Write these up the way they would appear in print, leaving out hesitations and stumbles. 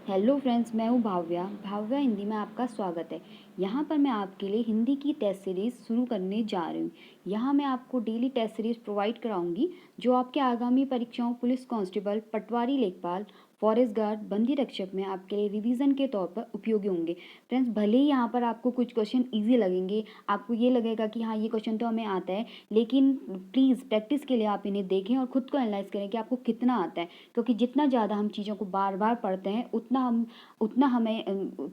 Hello friends, मैं हूँ भाव्या। भाव्या हिंदी में आपका स्वागत है। यहाँ पर मैं आपके लिए हिंदी की टेस्ट सीरीज़ शुरू करने जा रही हूँ। यहाँ मैं आपको डेली टेस्ट सीरीज़ प्रोवाइड कराऊंगी जो आपके आगामी परीक्षाओं पुलिस कांस्टेबल, पटवारी लेखपाल, फॉरेस्ट गार्ड, बंदी रक्षक में आपके लिए रिवीजन के तौर पर उपयोगी होंगे। फ्रेंड्स, भले ही यहाँ पर आपको कुछ क्वेश्चन ईजी लगेंगे, आपको ये लगेगा कि हाँ ये क्वेश्चन तो हमें आता है, लेकिन प्लीज़ प्रैक्टिस के लिए आप इन्हें देखें और ख़ुद को एनालाइज करें कि आपको कितना आता है, क्योंकि जितना ज़्यादा हम चीज़ों को बार बार पढ़ते हैं उतना हमें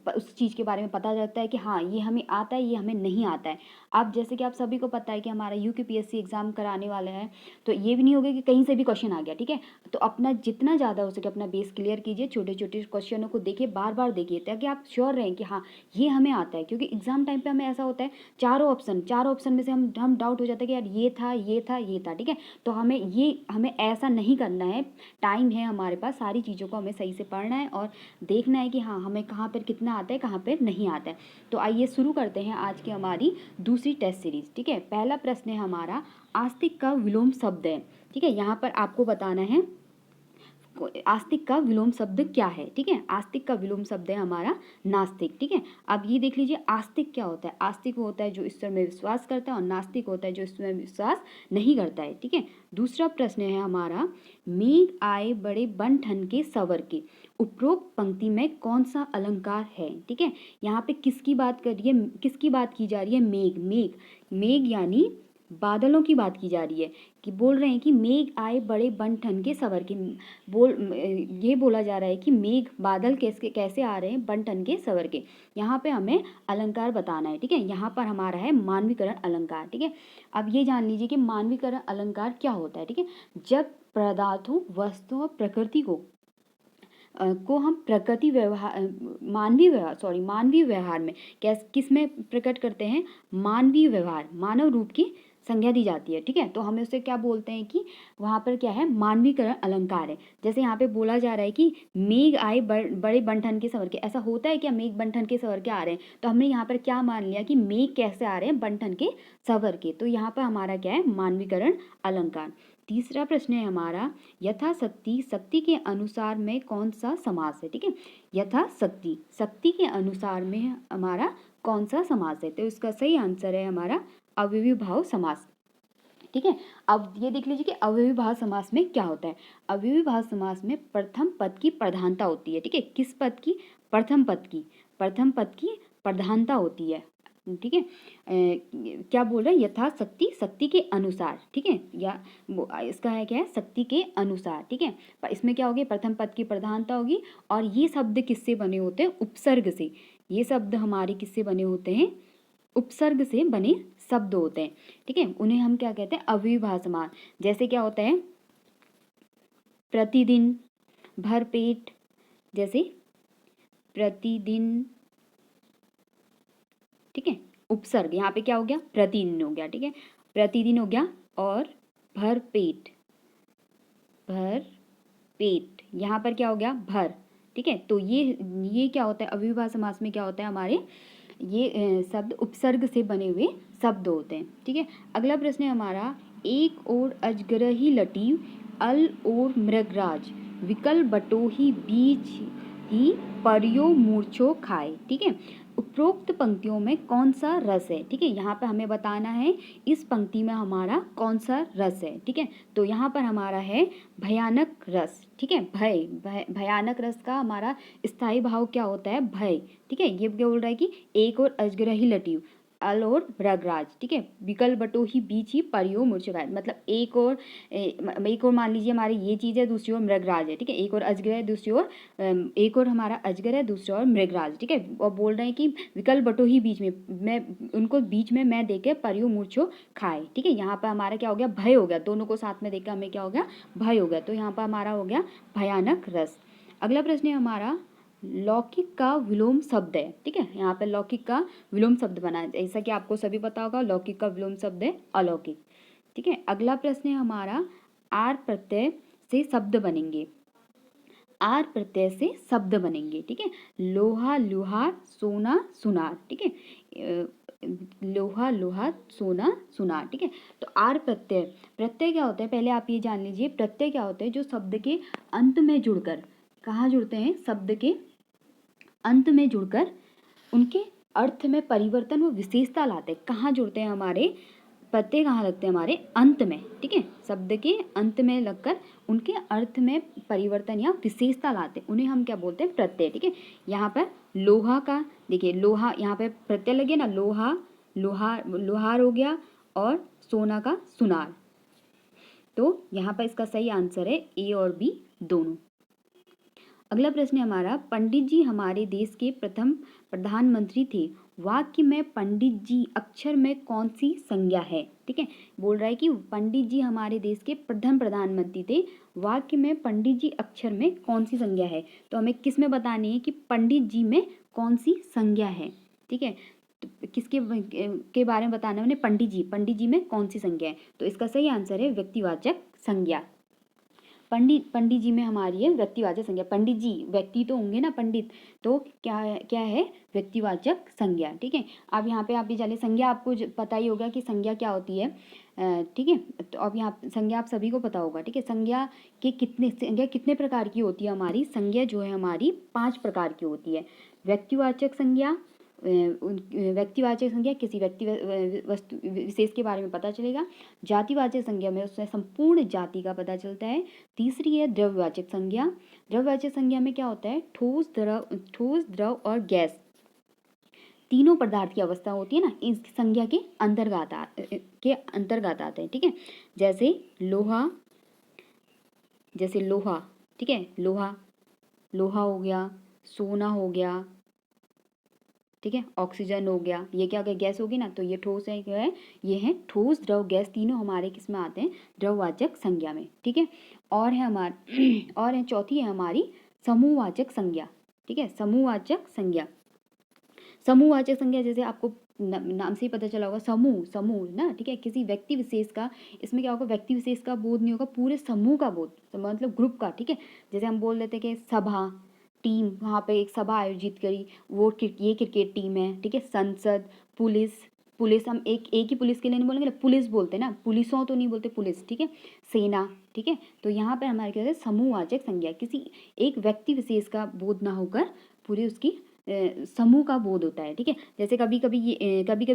उस चीज़ के बारे में पता चलता है कि हाँ ये हमें आता है, ये हमें नहीं आता है। अब जैसे कि आप सभी को पता है कि हमारा यूपीपीएससी एग्ज़ाम कराने वाले हैं, तो ये भी नहीं होगा कि कहीं से भी क्वेश्चन आ गया, ठीक है। तो अपना जितना ज़्यादा हो सके अपना बेस क्लियर कीजिए, छोटे छोटे क्वेश्चनों को देखिए, बार बार देखिए, ताकि आप श्योर रहें कि हाँ ये हमें आता है। क्योंकि एग्ज़ाम टाइम पे हमें ऐसा होता है, चारों ऑप्शन में से हम डाउट हो जाता है कि यार ये था, ये था, ये था, ठीक है। तो हमें ऐसा नहीं करना है। टाइम है हमारे पास, सारी चीज़ों को हमें सही से पढ़ना है और देखना है कि हाँ हमें कहाँ पर कितना आता है, कहाँ पर नहीं आता है। तो आइए शुरू करते हैं आज की हमारी दूसरी टेस्ट सीरीज, ठीक है। पहला प्रश्न है हमारा, आस्तिक का विलोम शब्द है, ठीक है। यहाँ पर आपको बताना है आस्तिक का विलोम शब्द क्या है, ठीक है। आस्तिक का विलोम शब्द है हमारा नास्तिक, ठीक है। अब ये देख लीजिए, आस्तिक क्या होता है। आस्तिक होता है जो ईश्वर में विश्वास करता है, और नास्तिक होता है जो ईश्वर में विश्वास नहीं करता है, ठीक है। दूसरा प्रश्न है हमारा, मेघ आए बड़े बन ठन के सवर के, उपरोक्त पंक्ति में कौन सा अलंकार है, ठीक है। यहाँ पे किसकी बात कर रही है, किसकी बात की जा रही है, मेघ। मेघ यानी बादलों की बात की जा रही है, कि बोल रहे हैं कि मेघ आए बड़े बन ठन के सवर के। ये बोला जा रहा है कि मेघ, बादल कैसे आ रहे हैं, बन ठन के सवर के। यहाँ पे हमें अलंकार बताना है, ठीक है। यहाँ पर हमारा है मानवीकरण अलंकार, ठीक है। अब ये जान लीजिए कि मानवीकरण अलंकार क्या होता है, ठीक है। जब पदार्थों, वस्तुओं, प्रकृति को हम प्रकृति व्यवहार, मानवीय व्यवहार में किस में प्रकट करते हैं, मानवीय व्यवहार, मानव रूप की संज्ञा दी जाती है, ठीक है। तो हमें उसे क्या बोलते हैं कि वहाँ पर क्या है, मानवीकरण अलंकार है। जैसे यहाँ पे बोला जा रहा है कि मेघ आए बड़े बंठन के सवर के, ऐसा होता है क्या, मेघ बंठन के सवर के आ रहे हैं, तो हमने यहाँ पर क्या मान लिया कि मेघ कैसे आ रहे हैं, बंठन के सवर के। तो यहाँ पर हमारा क्या है, मानवीकरण अलंकार। तीसरा प्रश्न है हमारा, यथा शक्ति, शक्ति के अनुसार में कौन सा समास है, ठीक है। यथा शक्ति, शक्ति के अनुसार में हमारा कौन सा समास है, तो इसका सही आंसर है हमारा अव्ययीभाव समास, ठीक है। अब ये देख लीजिए कि अव्ययीभाव समास में क्या होता है। अव्ययीभाव समास में प्रथम पद की प्रधानता होती है, ठीक है। किस पद की, प्रथम पद की प्रधानता होती है, ठीक है। क्या बोल रहे हैं, यथा शक्ति, शक्ति के अनुसार, ठीक है। या इसका है क्या है, शक्ति के अनुसार, ठीक है। इसमें क्या होगी, प्रथम पद की प्रधानता होगी। और ये शब्द किससे बने होते हैं, उपसर्ग से। ये शब्द हमारे किससे बने होते हैं, उपसर्ग से बने शब्द होते हैं, ठीक है। उन्हें हम क्या कहते हैं, अव्ययीभाव समास। जैसे क्या होता है, प्रतिदिन, भरपेट, जैसे प्रतिदिन, ठीक है। उपसर्ग यहाँ पे क्या हो गया, प्रतिदिन हो गया, ठीक है। प्रतिदिन हो गया। और भरपेट, यहाँ पर क्या हो गया, भर, ठीक है। तो ये क्या होता है, अव्ययीभाव समास में क्या होता है, हमारे ये शब्द उपसर्ग से बने हुए शब्द होते हैं, ठीक है। अगला प्रश्न है हमारा, एक ओर अजगरही लटीव, अल ओर मृगराज, विकल बटोही बीच ही परियो मूर्छो खाए, ठीक है। उपरोक्त पंक्तियों में कौन सा रस है, ठीक है। यहाँ पर हमें बताना है इस पंक्ति में हमारा कौन सा रस है, ठीक है। तो यहाँ पर हमारा है भयानक रस, ठीक है। भयानक रस का हमारा स्थायी भाव क्या होता है, भय, ठीक है। ये क्या बोल रहा है कि एक और अजगरही लटीव, अल और मृगराज, ठीक है, विकल बटोही बीच ही परियो मूर्छिकाय, मतलब एक और मान लीजिए हमारी ये चीज़ है, दूसरी ओर मृगराज है, ठीक है। एक और अजगर है, दूसरी ओर एक और हमारा अजगर है, दूसरी ओर मृगराज, ठीक है। और बोल रहे हैं कि विकल बटोही बीच में, मैं उनको बीच में मैं देके परियो मूर्छो खाए, ठीक है। यहाँ पर हमारा क्या हो गया, भय हो गया, दोनों को साथ में देखकर हमें क्या हो गया, भय हो गया। तो यहाँ पर हमारा हो गया भयानक रस। अगला प्रश्न है हमारा, लौकिक का विलोम शब्द है, ठीक है। यहाँ पे लौकिक का विलोम शब्द बना है, जैसा कि आपको सभी पता होगा, लौकिक का विलोम शब्द है अलौकिक, ठीक है। अगला प्रश्न है हमारा, आर प्रत्यय से शब्द बनेंगे, आर प्रत्यय से शब्द बनेंगे, ठीक है। लोहा लुहार, सोना सुनार, ठीक है। लोहा लोहा, सोना सुनार, ठीक है। तो आर प्रत्यय, प्रत्यय क्या होता है, पहले आप ये जान लीजिए, प्रत्यय क्या होते हैं, जो शब्द के अंत में जुड़कर, कहाँ जुड़ते हैं, शब्द के अंत में जुड़कर उनके अर्थ में परिवर्तन व विशेषता लाते हैं। कहाँ जुड़ते हैं हमारे प्रत्यय, कहाँ लगते हैं हमारे अंत में, ठीक है, शब्द के अंत में लगकर उनके अर्थ में परिवर्तन या विशेषता लाते, उन्हें हम क्या बोलते हैं, प्रत्यय, ठीक है। यहाँ पर लोहा का देखिए, लोहा यहाँ पे प्रत्यय लगे ना, लोहा, लोहार हो गया, और सोना का सुनार। तो यहाँ पर इसका सही आंसर है ए और बी दोनों। अगला प्रश्न है हमारा, पंडित जी हमारे देश के प्रथम प्रधानमंत्री थे। वाक्य में पंडित जी अक्षर में कौन सी संज्ञा है, ठीक है। बोल रहा है कि पंडित जी हमारे देश के प्रथम प्रधानमंत्री थे। वाक्य में पंडित जी अक्षर में कौन सी संज्ञा है, तो हमें किस में बतानी है कि पंडित जी में कौन सी संज्ञा है, ठीक है। तो किसके के बारे में बताना है उन्हें, पंडित जी में कौन सी संज्ञा है, तो इसका सही आंसर है व्यक्तिवाचक संज्ञा। पंडित जी में हमारी है व्यक्तिवाचक संज्ञा। पंडित जी व्यक्ति तो होंगे ना, पंडित, तो क्या है, व्यक्तिवाचक संज्ञा, ठीक है। अब यहाँ पे आप भी चलिए, संज्ञा आपको पता ही होगा कि संज्ञा क्या होती है, ठीक है। तो अब यहाँ संज्ञा आप सभी को पता होगा, ठीक है। संज्ञा कितने प्रकार की होती है, हमारी संज्ञा जो है हमारी 5 प्रकार की होती है। व्यक्तिवाचक संज्ञा, व्यक्तिवाचक संज्ञा किसी व्यक्ति वस्तु विशेष के बारे में पता चलेगा। जातिवाचक संज्ञा में उसमें संपूर्ण जाति का पता चलता है। तीसरी है द्रव्यवाचक संज्ञा। द्रव्यवाचक संज्ञा में क्या होता है, ठोस, द्रव और गैस, तीनों पदार्थ की अवस्था होती है ना, इस संज्ञा के अंतर्गत आते हैं, ठीक है। जैसे लोहा, ठीक है, लोहा हो गया, सोना हो गया, ठीक है, ऑक्सीजन हो गया, ये क्या हो गया, गैस होगी ना, तो ये ठोस है, क्या है, ये है ठोस, द्रव, गैस, तीनों हमारे किस में आते हैं, द्रववाचक संज्ञा में, ठीक है। और है चौथी है हमारी समूहवाचक संज्ञा, ठीक है, समूहवाचक संज्ञा। समूहवाचक संज्ञा जैसे आपको नाम से ही पता चला होगा, समूह ना, ठीक है, किसी व्यक्ति विशेष का, इसमें क्या होगा, व्यक्ति विशेष का बोध नहीं होगा, पूरे समूह का बोध, मतलब ग्रुप का, ठीक है। जैसे हम बोल देते हैं कि सभा, टीम, वहाँ पे एक सभा आयोजित करी, वो ये क्रिकेट टीम है, ठीक है। संसद, पुलिस हम एक ही पुलिस के लिए नहीं बोलेंगे, पुलिस बोलते हैं ना, पुलिसों तो नहीं बोलते, पुलिस, ठीक है। सेना, ठीक है। तो यहाँ पर हमारे क्या होता है, समूहवाचक संज्ञा, किसी एक व्यक्ति विशेष का बोध ना होकर पूरी उसकी समूह का बोध होता है, ठीक है। जैसे कभी कभी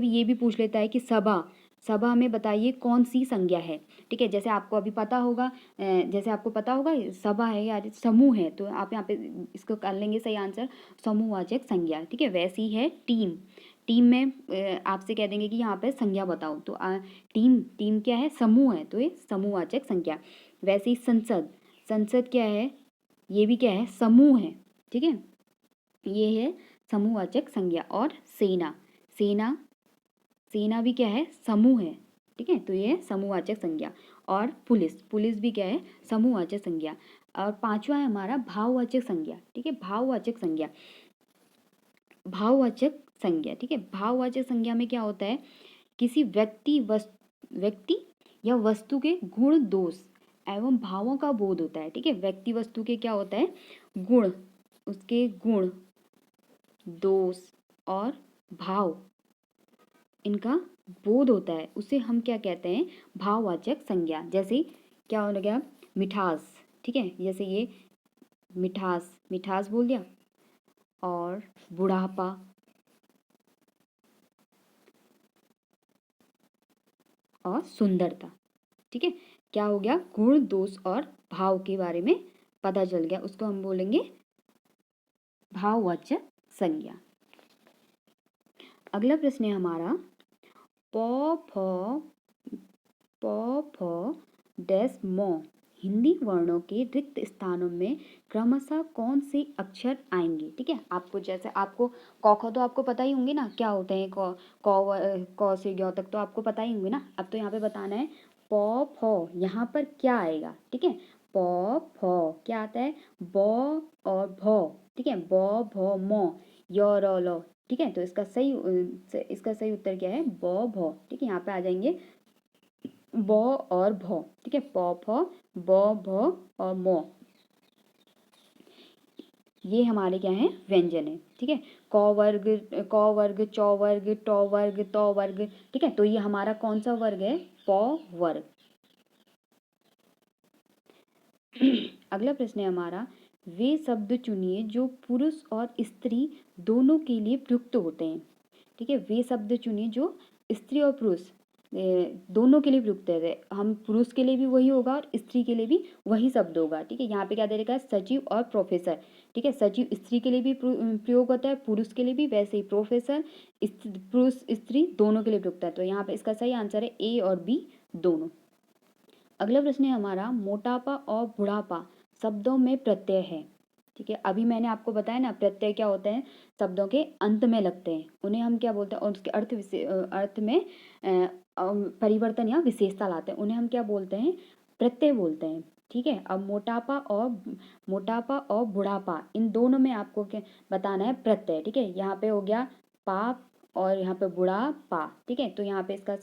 ये भी पूछ लेता है कि सभा में बताइए कौन सी संज्ञा है, ठीक है। जैसे आपको अभी पता होगा, सभा है या समूह है, तो आप यहाँ पे इसको कर लेंगे सही आंसर, समूहवाचक संज्ञा, ठीक है। वैसी है टीम में आपसे कह देंगे कि यहाँ पे संज्ञा बताओ, तो टीम क्या है, समूह है, तो ये समूहवाचक संज्ञा। वैसे ही संसद क्या है, ये भी क्या है, समूह है, ठीक है, ये है समूहवाचक संज्ञा। और सेना भी क्या है, समूह है, ठीक है, तो ये है समूहवाचक संज्ञा। और पुलिस भी क्या है, समूहवाचक संज्ञा। और पांचवा है हमारा भाववाचक संज्ञा, ठीक है, भाववाचक संज्ञा, ठीक है। भाववाचक संज्ञा में क्या होता है, किसी व्यक्ति या वस्तु के गुण, दोष एवं भावों का बोध होता है, ठीक है। व्यक्ति वस्तु के क्या होता है, गुण, उसके गुण, दोष और भाव, इनका बोध होता है, उसे हम क्या कहते हैं, भाववाचक संज्ञा। जैसे क्या हो गया, मिठास, ठीक है, जैसे ये मिठास बोल दिया। और बुढ़ापा, और सुंदरता, ठीक है, क्या हो गया, गुण, दोष और भाव के बारे में पता चल गया, उसको हम बोलेंगे भाववाचक संज्ञा। अगला प्रश्न है हमारा, प फ डैश मो हिंदी वर्णों के रिक्त स्थानों में क्रमशः कौन से अक्षर आएंगे, ठीक है। आपको जैसे आपको क ख तो आपको पता ही होंगे ना, क्या होते हैं, क से ग तक तो आपको पता ही होंगे ना। अब तो यहाँ पे बताना है प फ, यहाँ पर क्या आएगा, ठीक है। प फ क्या आता है, ब और भ, ठीक है, ब भ म य र ल, ठीक है। तो इसका सही उत्तर क्या है, ब भ, ठीक है। यहाँ पे आ जाएंगे ब और भ, ठीक है, प फ ब भ और म, ये हमारे क्या है, व्यंजन है, ठीक है। क वर्ग, च वर्ग, ट वर्ग, त वर्ग, ठीक है। तो ये हमारा कौन सा वर्ग है, प वर्ग। अगला प्रश्न है हमारा, वे शब्द चुनिए जो पुरुष और स्त्री दोनों के लिए प्रयुक्त होते हैं। ठीक है, वे शब्द चुनिए जो स्त्री और पुरुष दोनों के लिए प्रयुक्त है। हम पुरुष के लिए भी वही होगा और स्त्री के लिए भी वही शब्द होगा। ठीक है, यहाँ पे क्या दे रखा है, सचिव और प्रोफेसर। ठीक है, सचिव स्त्री के लिए भी प्रयोग होता है, पुरुष के लिए भी, वैसे ही प्रोफेसर पुरुष स्त्री दोनों के लिए प्रयुक्त है। तो यहाँ पे इसका सही आंसर है ए और बी दोनों। अगला प्रश्न है हमारा, मोटापा और बुढ़ापा शब्दों में प्रत्यय है। ठीक है, अभी मैंने आपको बताया ना, प्रत्यय क्या होते हैं, शब्दों के अंत में लगते हैं, उन्हें हम क्या बोलते हैं, और उसके अर्थ में परिवर्तन या विशेषता लाते हैं, उन्हें हम क्या बोलते हैं, प्रत्यय बोलते हैं। ठीक है, अब मोटापा और बुढ़ापा, इन दोनों में आपको क्या बताना है, प्रत्यय। ठीक है, यहाँ पे हो गया पाप और यहाँ पे बुढ़ापा। ठीक है, तो यहाँ पे इसका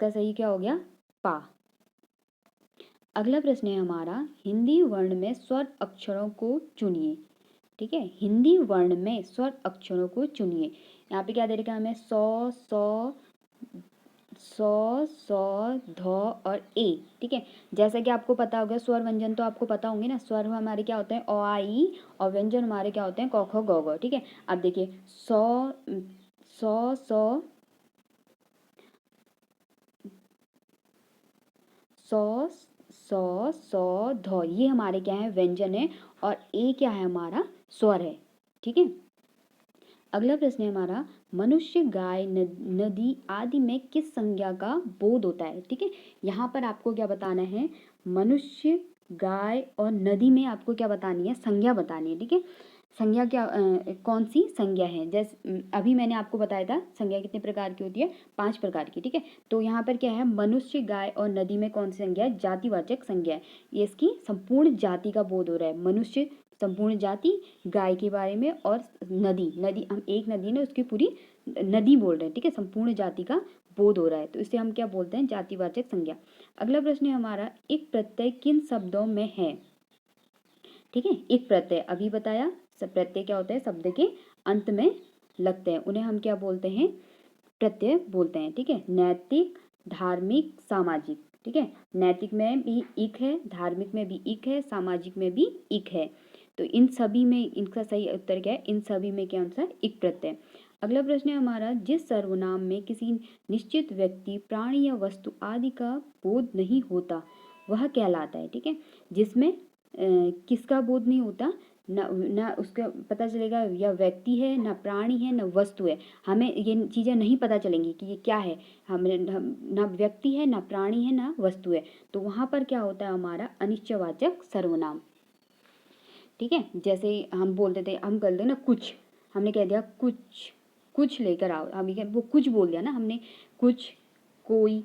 सही क्या हो गया, पा। अगला प्रश्न है हमारा, हिंदी वर्ण में स्वर अक्षरों को चुनिए। ठीक है, हिंदी वर्ण में स्वर अक्षरों को चुनिए। यहाँ पे क्या दे रखा है हमें, सौ, ध और ए। ठीक है, जैसा कि आपको पता होगा, स्वर व्यंजन तो आपको पता होंगे ना। स्वर हमारे क्या होते हैं, अ आ ई, और व्यंजन हमारे क्या होते हैं, क ख ग घ। ठीक है, अब देखिए सौ, ध, ये हमारे क्या है, व्यंजन है, और ए क्या है, हमारा स्वर है। ठीक है, अगला प्रश्न है हमारा, मनुष्य, गाय, नदी आदि में किस संज्ञा का बोध होता है। ठीक है, यहाँ पर आपको क्या बताना है, मनुष्य, गाय और नदी में आपको क्या बतानी है, संज्ञा बतानी है। ठीक है, संज्ञा क्या कौन सी संज्ञा है, जैसे अभी मैंने आपको बताया था संज्ञा कितने प्रकार की होती है, 5 प्रकार की। ठीक है, तो यहाँ पर क्या है, मनुष्य, गाय और नदी में कौन सी संज्ञा है, जातिवाचक संज्ञा है। ये इसकी संपूर्ण जाति का बोध हो रहा है, मनुष्य संपूर्ण जाति, गाय के बारे में, और नदी हम एक नदी ने उसकी पूरी नदी बोल रहे हैं। ठीक है, संपूर्ण जाति का बोध हो रहा है, तो इसे हम क्या बोलते हैं, जातिवाचक संज्ञा। अगला प्रश्न है हमारा, एक प्रत्यय किन शब्दों में है। ठीक है, एक प्रत्यय अभी बताया, प्रत्यय क्या होता है, शब्द के अंत में लगते हैं, उन्हें हम क्या बोलते हैं, प्रत्यय बोलते हैं। ठीक है, नैतिक, धार्मिक, सामाजिक। ठीक है, नैतिक में भी इक है, धार्मिक में भी इक है, सामाजिक में भी इक है। तो इन सभी में इनका सही उत्तर क्या है, इन सभी में क्या आंसर, इक प्रत्यय। अगला प्रश्न है हमारा, जिस सर्वनाम में किसी निश्चित व्यक्ति, प्राणी या वस्तु आदि का बोध नहीं होता वह कहलाता है। ठीक है, जिसमें किसका बोध नहीं होता, ना उसका पता चलेगा या व्यक्ति है, ना प्राणी है, ना वस्तु है, हमें ये चीज़ें नहीं पता चलेंगी कि ये क्या है, ना व्यक्ति है, ना प्राणी है, ना वस्तु है, तो वहाँ पर क्या होता है हमारा, अनिश्चयवाचक सर्वनाम। ठीक है, जैसे हम बोलते थे, हम कर दे ना कुछ, हमने कह दिया कुछ लेकर आओ, हम वो कुछ बोल दिया ना हमने, कुछ, कोई,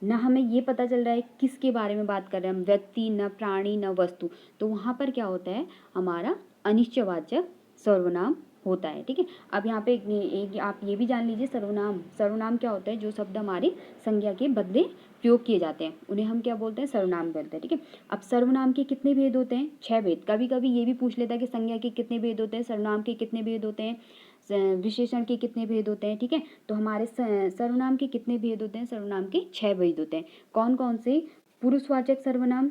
ना हमें ये पता चल रहा है किसके बारे में बात कर रहे हैं हम, व्यक्ति, न प्राणी, न वस्तु, तो वहाँ पर क्या होता है, हमारा अनिश्चयवाचक सर्वनाम होता है। ठीक है, अब यहाँ पे एक आप ये भी जान लीजिए, सर्वनाम क्या होता है, जो शब्द हमारे संज्ञा के बदले प्रयोग किए जाते हैं उन्हें हम क्या बोलते हैं, सर्वनाम बोलते हैं। ठीक है, अब सर्वनाम के कितने भेद होते हैं, 6 भेद। कभी कभी ये भी पूछ लेता है कि संज्ञा के कितने भेद होते हैं, सर्वनाम के कितने भेद होते हैं, विशेषण के कितने भेद होते हैं। ठीक है, तो हमारे सर्वनाम के कितने भेद होते हैं, सर्वनाम के 6 भेद होते हैं। कौन कौन से, पुरुषवाचक सर्वनाम,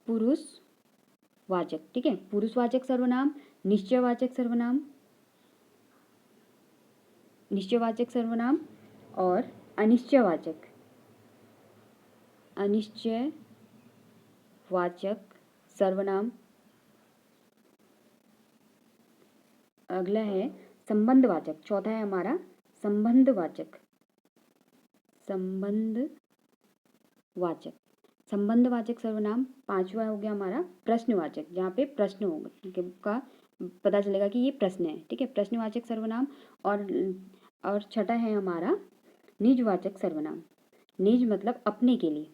पुरुषवाचक। ठीक है, पुरुषवाचक सर्वनाम, निश्चयवाचक सर्वनाम, और अनिश्चयवाचक सर्वनाम। अगला है संबंधवाचक, चौथा है हमारा संबंधवाचक। संबंधवाचक सर्वनाम। पांचवा हो गया हमारा प्रश्नवाचक, जहाँ पे प्रश्न होगा का पता चलेगा कि ये प्रश्न है। ठीक है, प्रश्नवाचक सर्वनाम। और छठा है हमारा निजवाचक सर्वनाम। निज मतलब अपने के लिए,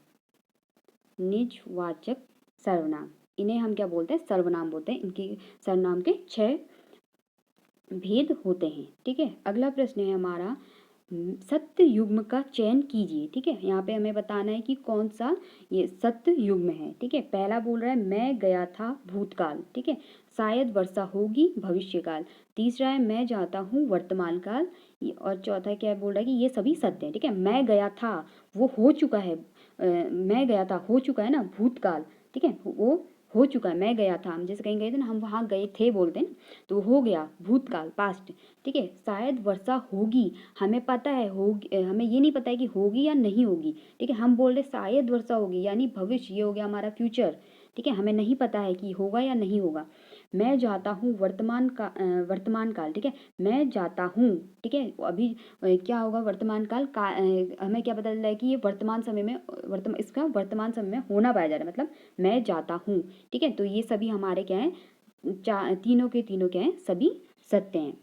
निजवाचक सर्वनाम, इन्हें हम क्या बोलते हैं, सर्वनाम बोलते हैं। इनके सर्वनाम के 6 भेद होते हैं। ठीक है, अगला प्रश्न है हमारा, सत्य युग्म का चयन कीजिए। ठीक है, यहाँ पे हमें बताना है कि कौन सा ये सत्य युग्म है। ठीक है, पहला बोल रहा है मैं गया था, भूतकाल। ठीक है, शायद वर्षा होगी, भविष्यकाल। तीसरा है मैं जाता हूँ, वर्तमान काल। और चौथा क्या बोल रहा है कि ये सभी सत्य है। ठीक है, मैं गया था वो हो चुका है, मैं गया था हो चुका है ना, भूतकाल। ठीक है, वो हो चुका है, मैं गया था, हम जैसे कहीं गए थे ना, हम वहाँ गए थे बोलते हैं ना, तो हो गया, भूतकाल, पास्ट। ठीक है, शायद वर्षा होगी, हमें पता है होगी, हमें ये नहीं पता है कि होगी या नहीं होगी। ठीक है, हम बोल रहे शायद वर्षा होगी, यानी भविष्य, ये हो गया हमारा फ्यूचर। ठीक है, हमें नहीं पता है कि होगा या नहीं होगा। मैं जाता हूँ, वर्तमान काल। ठीक है, मैं जाता हूँ। ठीक है, अभी क्या होगा, वर्तमान काल का, हमें क्या पता चल रहा है कि ये वर्तमान समय में, इसका वर्तमान समय में होना पाया जा रहा है, मतलब मैं जाता हूँ। ठीक है, तो ये सभी हमारे क्या है, तीनों के तीनों क्या है, सभी सत्य हैं।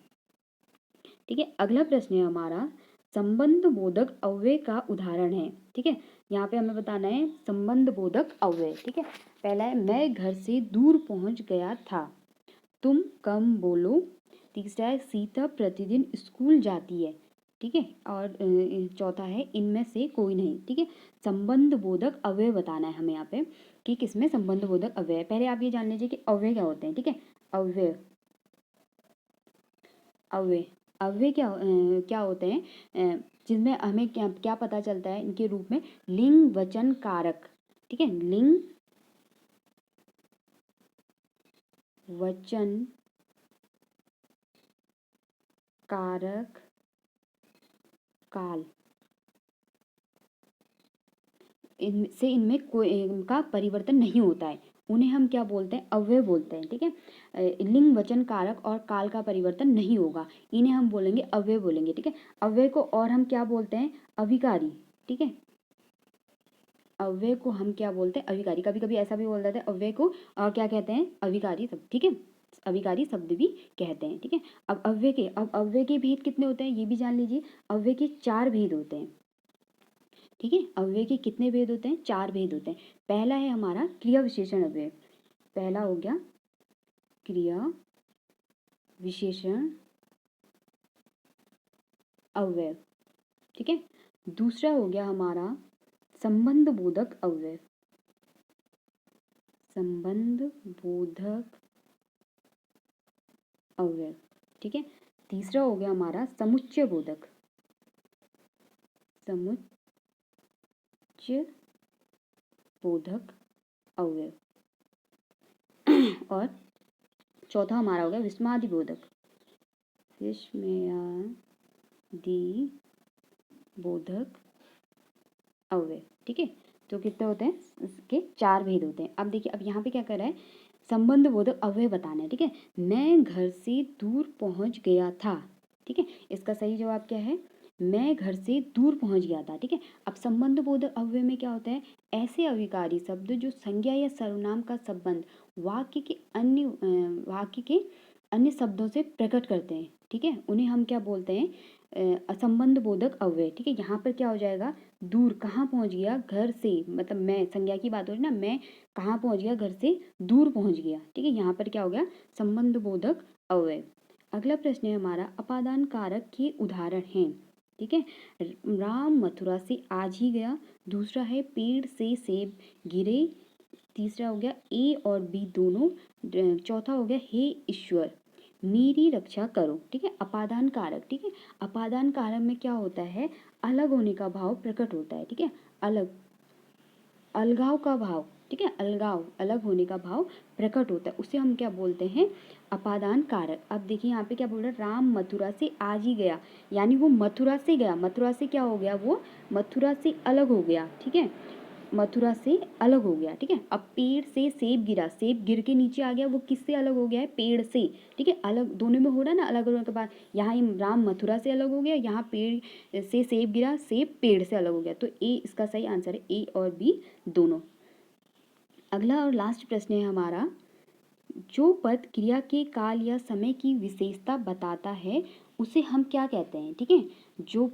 ठीक है, अगला प्रश्न है हमारा, संबंध बोधक अव्यय का उदाहरण है। ठीक है, यहाँ पे हमें बताना है संबंध बोधक अव्यय। ठीक है, पहला है मैं घर से दूर पहुंच गया था, तुम कम बोलो। तीसरा है सीता प्रतिदिन स्कूल जाती है। ठीक है, और चौथा है इनमें से कोई नहीं। ठीक है, संबंध बोधक अव्यय बताना है हमें यहाँ पे कि किसमें संबंध बोधक अव्यय है। पहले आप ये जान लीजिए कि अव्यय क्या होते हैं। ठीक है, अव्यय, अव्यय, अव्यय क्या होते हैं, जिनमें हमें क्या क्या पता चलता है इनके रूप में, लिंग वचन कारक। ठीक है, लिंग वचन कारक काल, इनमें कोई इनका परिवर्तन नहीं होता है, उन्हें हम क्या बोलते हैं, अव्यय बोलते हैं। ठीक है, लिंग वचन कारक और काल का परिवर्तन नहीं होगा, इन्हें हम बोलेंगे अव्यय बोलेंगे। ठीक है, अव्यय को और हम क्या बोलते हैं, अविकारी। ठीक है, अव्यय को हम क्या बोलते हैं, अविकारी। कभी कभी ऐसा भी बोल देते हैं अव्यय को क्या कहते हैं, अविकारी शब्द। ठीक है, अविकारी शब्द भी कहते हैं। ठीक है, अब अव्यय के भेद कितने होते हैं ये भी जान लीजिए। अव्यय के 4 भेद होते हैं। ठीक है, अव्यय के कितने भेद होते हैं, 4 भेद होते हैं। पहला है हमारा क्रिया विशेषण अव्यय, पहला हो गया क्रिया विशेषण अव्यय। ठीक है, दूसरा हो गया हमारा संबंध बोधक अव्यय, संबंध बोधक अव्यय। ठीक है, तीसरा हो गया हमारा समुच्चय बोधक, समुच्चय बोधक अव्यय। और चौथा हमारा हो गया विस्मयादि बोधक, विस्मयादि बोधक अव्यय। ठीक है, तो कितने होते हैं, इसके 4 भेद होते हैं। अब देखिए, अब यहाँ पे क्या कर रहा है, संबंध बोधक अव्यय बताना है। ठीक है, मैं घर से दूर पहुंच गया था। ठीक है, इसका सही जवाब क्या है, मैं घर से दूर पहुंच गया था। ठीक है, अब संबंध बोधक अव्यय में क्या होता है, ऐसे अविकारी शब्द जो संज्ञा या सर्वनाम का संबंध वाक्य के अन्य शब्दों से प्रकट करते हैं। ठीक है, उन्हें हम क्या बोलते हैं, असंबंध बोधक अव्यय। ठीक है, यहाँ पर क्या हो जाएगा, दूर, कहाँ पहुँच गया, घर से, मतलब मैं, संज्ञा की बात हो रही ना, मैं कहाँ पहुँच गया, घर से दूर पहुँच गया। ठीक है, यहाँ पर क्या हो गया, संबंध बोधक अव्यय। अगला प्रश्न है हमारा, अपादान कारक के उदाहरण हैं। ठीक है, राम मथुरा से आज ही गया, दूसरा है पेड़ से सेब गिरे, तीसरा हो गया ए और बी दोनों, चौथा हो गया हे ईश्वर मेरी रक्षा करो। ठीक है, अपादान कारक। ठीक है, अपादान कारक में क्या होता है, अलग होने का भाव प्रकट होता है। ठीक है, अलग, अलगाव का भाव। ठीक है, अलगाव, अलग होने का भाव प्रकट होता है, उसे हम क्या बोलते हैं, अपादान कारक। अब देखिए यहाँ पे क्या बोल रहा है, राम मथुरा से आज ही गया, यानी वो मथुरा से गया, मथुरा से क्या हो गया, वो मथुरा से अलग हो गया। ठीक है, मथुरा से अलग हो गया। ठीक है, अब पेड़ से सेब गिरा, सेब गिर के नीचे आ गया, वो किससे अलग हो गया है, पेड़ से। ठीक है, अलग दोनों में हो रहा है ना, अलग होने के बाद यहाँ राम मथुरा से अलग हो गया, यहाँ पेड़ से सेब गिरा, सेब पेड़ से अलग हो गया। तो ए इसका सही आंसर है, ए और बी दोनों। अगला और लास्ट प्रश्न है हमारा, जो पद क्रिया के काल या समय की विशेषता बताता है उसे हम क्या कहते हैं। ठीक है, जो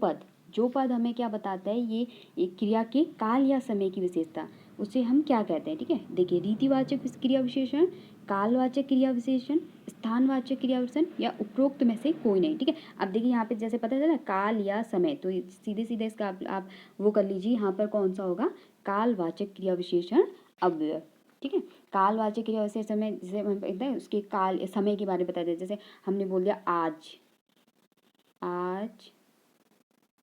पद हमें क्या बताता है, ये क्रिया के काल या समय की विशेषता, उसे हम क्या कहते हैं। ठीक है, देखिए, रीतिवाचक क्रिया विशेषण, कालवाचक क्रिया विशेषण, स्थानवाचक क्रिया विशेषण या उपरोक्त में से कोई नहीं। ठीक है, अब देखिए यहाँ पे जैसे पता चला काल या समय, तो सीधे सीधे इसका आप वो कर लीजिए, यहाँ पर कौन सा होगा, कालवाचक क्रिया विशेषण अव्यय। ठीक है, कालवाचक क्रिया विशेषण में जैसे एकदम उसके काल समय के बारे में बता दें, जैसे हमने बोल दिया आज, आज,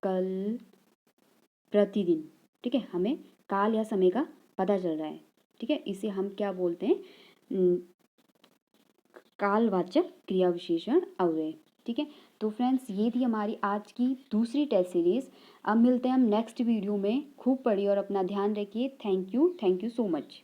कल, प्रतिदिन। ठीक है, हमें काल या समय का पता चल रहा है। ठीक है, इसे हम क्या बोलते हैं, कालवाचक क्रिया विशेषण अव्यय। ठीक है, तो फ्रेंड्स ये थी हमारी आज की दूसरी टेस्ट सीरीज। अब मिलते हैं हम नेक्स्ट वीडियो में। खूब पढ़िए और अपना ध्यान रखिए। Thank you so much.